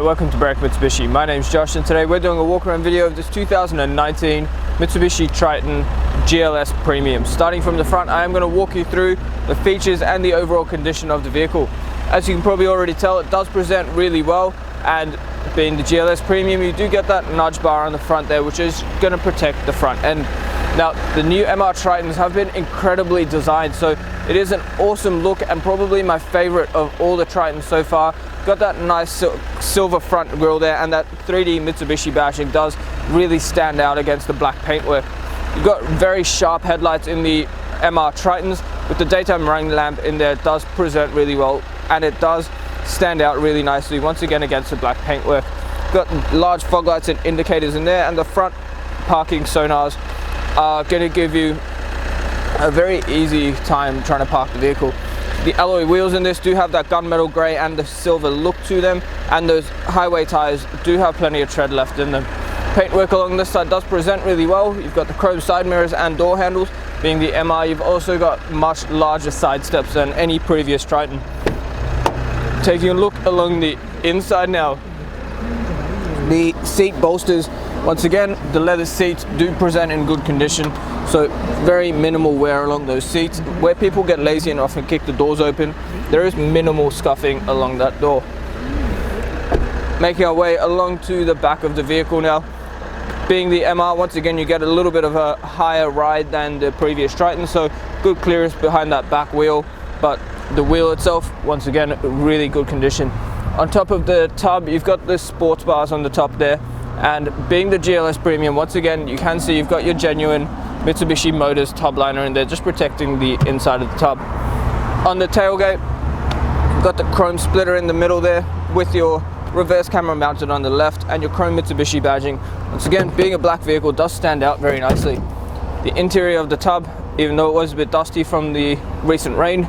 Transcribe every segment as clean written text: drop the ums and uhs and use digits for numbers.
welcome to Mitsubishi. My name's Josh and today we're doing a walk around video of this 2019 Mitsubishi Triton GLS Premium. Starting from the front, I am going to walk you through the features and the overall condition of the vehicle. As you can probably already tell, it does present really well, and being the GLS Premium, you do get that nudge bar on the front there, which is going to protect the front end. Now, the new MR Tritons have been incredibly designed, so it is an awesome look and probably my favorite of all the Tritons so far. Got that nice silver front grille there, and that 3D Mitsubishi badging does really stand out against the black paintwork. You've got very sharp headlights in the MR Tritons with the daytime running lamp in there. It does present really well and it does stand out really nicely once again against the black paintwork. Got large fog lights and indicators in there, and the front parking sonars are going to give you a very easy time trying to park the vehicle. The alloy wheels in this do have that gunmetal grey and the silver look to them, and those highway tyres do have plenty of tread left in them. Paintwork along this side does present really well. You've got the chrome side mirrors and door handles. Being the MR, you've also got much larger side steps than any previous Triton. Taking a look along the inside now, the seat bolsters, once again, the leather seats do present in good condition, so very minimal wear along those seats. Where people get lazy and often kick the doors open, there is minimal scuffing along that door. Making our way along to the back of the vehicle now. Being the MR, once again, you get a little bit of a higher ride than the previous Triton, so good clearance behind that back wheel, but the wheel itself, once again, really good condition. On top of the tub, you've got the sports bars on the top there, and being the GLS Premium, once again, you can see you've got your genuine Mitsubishi Motors tub liner in there, just protecting the inside of the tub. On the tailgate, you've got the chrome splitter in the middle there with your reverse camera mounted on the left and your chrome Mitsubishi badging. Once again, being a black vehicle, does stand out very nicely. The interior of the tub, even though it was a bit dusty from the recent rain,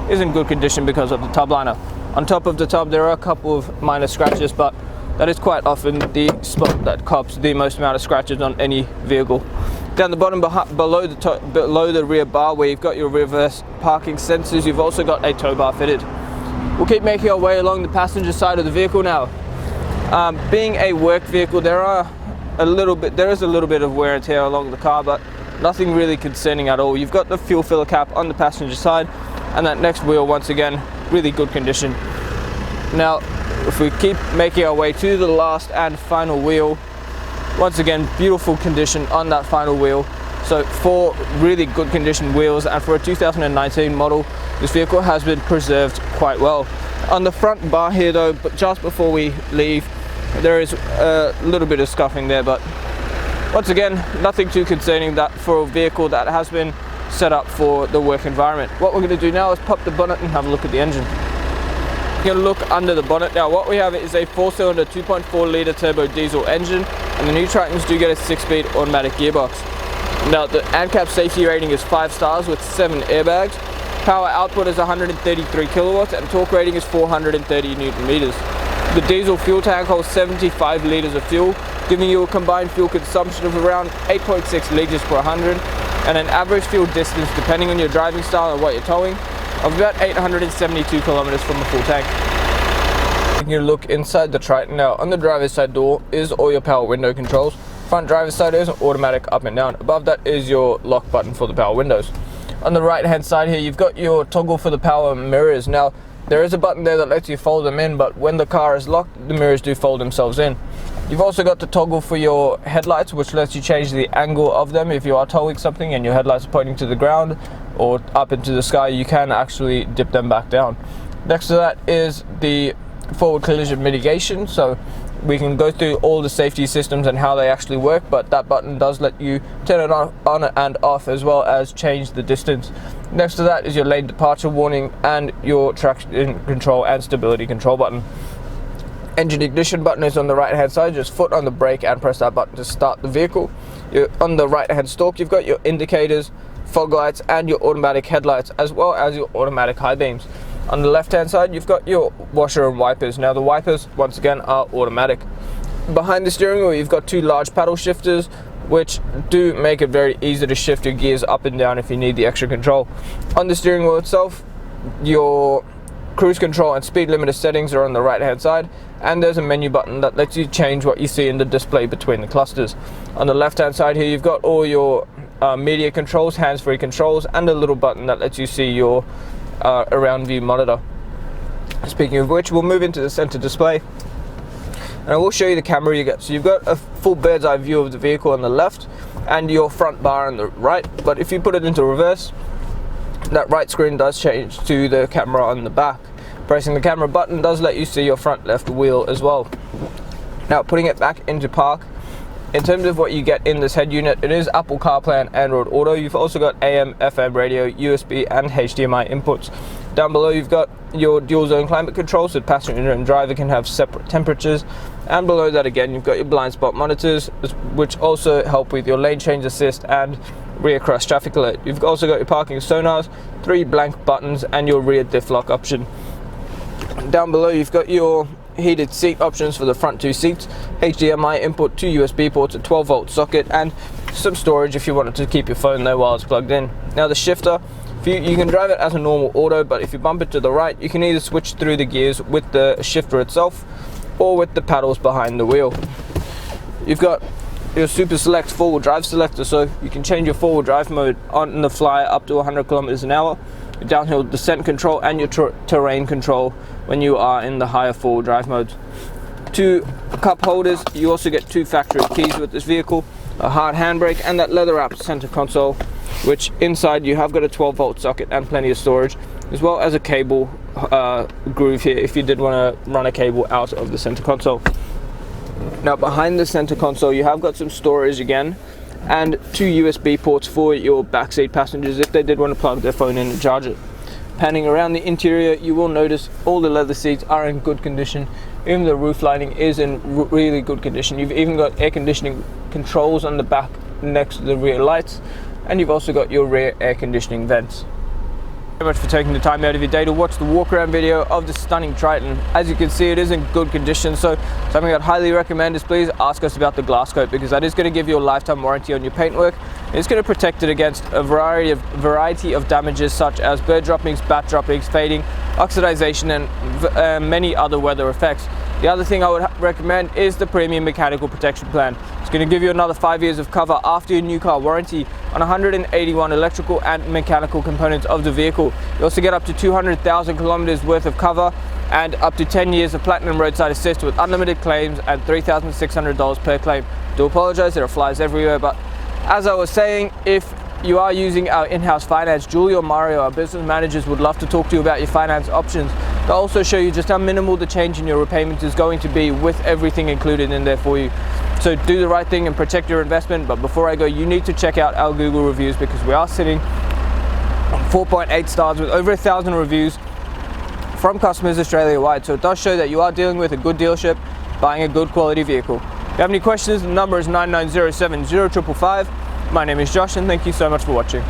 is in good condition because of the tub liner. On top of the tub, there are a couple of minor scratches, but that is quite often the spot that cops the most amount of scratches on any vehicle. Down the bottom, below the rear bar, where you've got your reverse parking sensors, you've also got a tow bar fitted. We'll keep making our way along the passenger side of the vehicle now. Being a work vehicle, there is a little bit of wear and tear along the car, but nothing really concerning at all. You've got the fuel filler cap on the passenger side, and that next wheel, once again, really good condition. Now, if we keep making our way to the last and final wheel, once again, beautiful condition on that final wheel. So 4 really good condition wheels, and for a 2019 model, this vehicle has been preserved quite well. On the front bar here though, but just before we leave, there is a little bit of scuffing there, but once again, nothing too concerning that for a vehicle that has been set up for the work environment. What we're going to do now is pop the bonnet and have a look at the engine. We're going to look under the bonnet now. What we have is a 4-cylinder 2.4 litre turbo diesel engine, and the new Tritons do get a 6-speed automatic gearbox. Now, the ANCAP safety rating is 5 stars with 7 airbags. Power output is 133 kilowatts and torque rating is 430 newton meters. The diesel fuel tank holds 75 litres of fuel, giving you a combined fuel consumption of around 8.6 litres per 100, and an average fuel distance, depending on your driving style and what you're towing, of about 872 kilometers from the full tank. Taking a look inside the Triton now, on the driver's side door is all your power window controls. Front driver's side is automatic up and down. Above that is your lock button for the power windows. On the right hand side here, you've got your toggle for the power mirrors. Now, there is a button there that lets you fold them in, but when the car is locked, the mirrors do fold themselves in. You've also got the toggle for your headlights, which lets you change the angle of them. If you are towing something and your headlights are pointing to the ground or up into the sky, you can actually dip them back down. Next to that is the forward collision mitigation, so we can go through all the safety systems and how they actually work, but that button does let you turn it on and off, as well as change the distance. Next to that is your lane departure warning and your traction control and stability control button. Engine ignition button is on the right hand side. Just foot on the brake and press that button to start the vehicle. On the right hand stalk, you've got your indicators, fog lights and your automatic headlights, as well as your automatic high beams. On the left hand side, you've got your washer and wipers. Now the wipers, once again, are automatic. Behind the steering wheel, you've got 2 large paddle shifters, which do make it very easy to shift your gears up and down if you need the extra control. On the steering wheel itself, your cruise control and speed limiter settings are on the right hand side, and there's a menu button that lets you change what you see in the display between the clusters. On the left hand side here, you've got all your media controls, hands-free controls, and a little button that lets you see your around view monitor. Speaking of which, we'll move into the center display and I will show you the camera you get. So you've got a full bird's eye view of the vehicle on the left and your front bar on the right, but if you put it into reverse, that right screen does change to the camera on the back. Pressing the camera button does let you see your front left wheel as well. Now putting it back into park, in terms of what you get in this head unit, it is Apple CarPlay and Android Auto. You've also got AM, FM radio, USB and HDMI inputs. Down below you've got your dual zone climate control, so passenger and driver can have separate temperatures, and below that again you've got your blind spot monitors, which also help with your lane change assist and rear cross traffic alert. You've also got your parking sonars, 3 blank buttons and your rear diff lock option. Down below you've got your heated seat options for the front 2 seats, HDMI input, 2 USB ports, a 12-volt socket, and some storage if you wanted to keep your phone there while it's plugged in. Now the shifter, you can drive it as a normal auto, but if you bump it to the right, you can either switch through the gears with the shifter itself or with the paddles behind the wheel. You've got your super select 4-wheel drive selector, so you can change your 4-wheel drive mode on the fly up to 100 kilometers an hour, your downhill descent control and your terrain control when you are in the higher 4-wheel drive modes. 2 cup holders, you also get 2 factory keys with this vehicle, a hard handbrake and that leather wrapped center console, which inside you have got a 12-volt socket and plenty of storage, as well as a cable groove here if you did want to run a cable out of the center console. Now behind the center console you have got some storage again and 2 USB ports for your backseat passengers if they did want to plug their phone in and charge it. Panning around the interior, you will notice all the leather seats are in good condition. Even the roof lining is in really good condition. You've even got air conditioning controls on the back next to the rear lights, and you've also got your rear air conditioning vents. Thank you very much for taking the time out of your day to watch the walk around video of the stunning Triton. As you can see, it is in good condition, so something I'd highly recommend is please ask us about the glass coat, because that is going to give you a lifetime warranty on your paintwork. It's going to protect it against a variety of damages such as bird droppings, bat droppings, fading, oxidization and many other weather effects. The other thing I would recommend is the Premium Mechanical Protection Plan. It's going to give you another 5 years of cover after your new car warranty on 181 electrical and mechanical components of the vehicle. You also get up to 200,000 kilometers worth of cover and up to 10 years of Platinum Roadside Assist with unlimited claims and $3,600 per claim. I do apologize, there are flies everywhere, but as I was saying, if you are using our in-house finance, Julie or Mario, our business managers, would love to talk to you about your finance options. They'll also show you just how minimal the change in your repayment is going to be with everything included in there for you. So do the right thing and protect your investment. But before I go, you need to check out our Google reviews, because we are sitting on 4.8 stars with over 1,000 reviews from customers Australia-wide. So it does show that you are dealing with a good dealership, buying a good quality vehicle. If you have any questions, the number is 9907 0555. My name is Josh and thank you so much for watching.